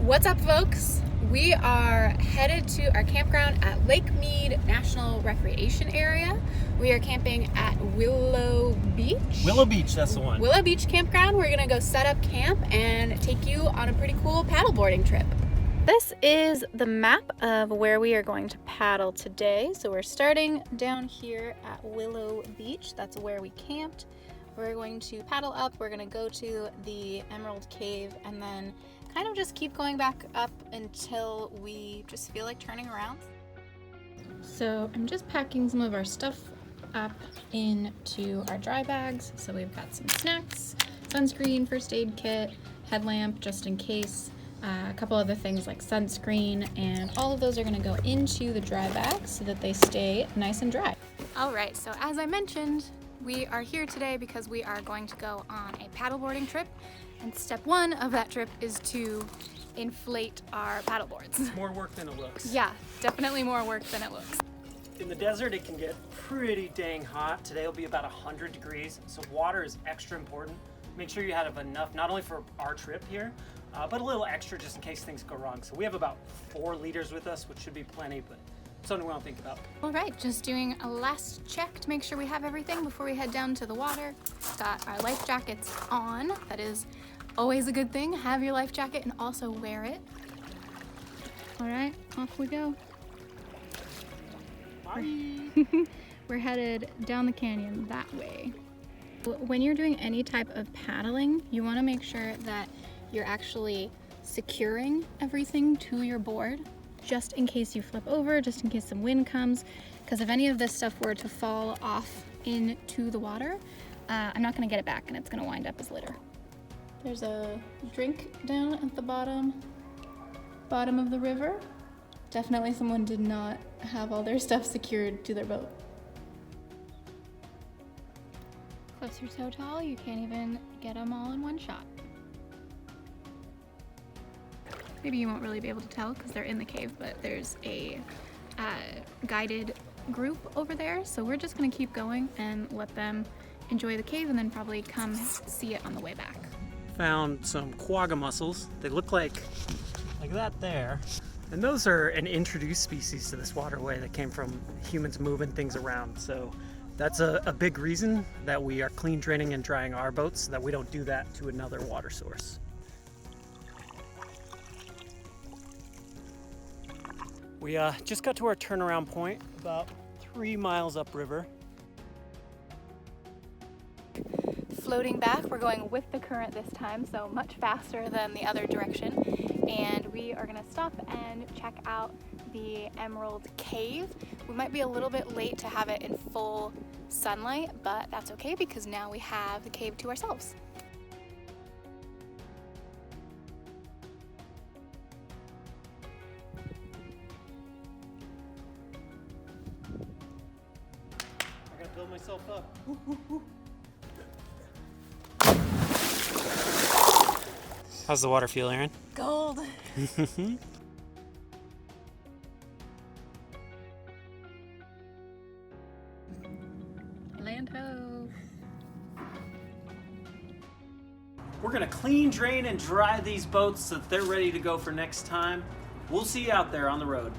What's up, folks? We are headed to our campground at Lake Mead National Recreation Area. We are camping at Willow Beach. Willow Beach, that's the one. Willow Beach Campground. We're gonna go set up camp and take you on a pretty cool paddleboarding trip. This is the map of where we are going to paddle today. So we're starting down here at Willow Beach. That's where we camped. We're going to paddle up. We're gonna go to the Emerald Cave and then kind of just keep going back up until we just feel like turning around. So I'm just packing some of our stuff up into our dry bags. So we've got some snacks, sunscreen, first aid kit, headlamp just in case, a couple other things like sunscreen, and all of those are gonna go into the dry bags so that they stay nice and dry. All right, so as I mentioned, we are here today because we are going to go on a paddleboarding trip. And step one of that trip is to inflate our paddleboards. It's more work than it looks. Yeah, definitely more work than it looks. In the desert, it can get pretty dang hot. Today will be about 100 degrees, so water is extra important. Make sure you have enough, not only for our trip here, but a little extra just in case things go wrong. So we have about 4 liters with us, which should be plenty, but something we don't think about. All right, just doing a last check to make sure we have everything before we head down to the water. Got our life jackets on. That is always a good thing. Have your life jacket and also wear it. All right, off we go. Bye. We're headed down the canyon that way. When you're doing any type of paddling, you want to make sure that you're actually securing everything to your board, just in case you flip over, just in case some wind comes, because if any of this stuff were to fall off into the water, I'm not going to get it back and it's going to wind up as litter. There's a drink down at the bottom of the river. Definitely someone did not have all their stuff secured to their boat. Cliffs are so tall, you can't even get them all in one shot. Maybe you won't really be able to tell because they're in the cave, but there's a guided group over there. So we're just gonna keep going and let them enjoy the cave and then probably come see it on the way back. Found some quagga mussels. They look like that there. And those are an introduced species to this waterway that came from humans moving things around. So that's a big reason that we are clean draining and drying our boats so that we don't do that to another water source. We just got to our turnaround point, about 3 miles upriver. Floating back, we're going with the current this time, so much faster than the other direction. And we are gonna stop and check out the Emerald Cave. We might be a little bit late to have it in full sunlight, but that's okay because now we have the cave to ourselves. I gotta build myself up. Woo, woo, woo. How's the water feel, Aaron? Gold. Land ho. We're gonna clean, drain, and dry these boats so that they're ready to go for next time. We'll see you out there on the road.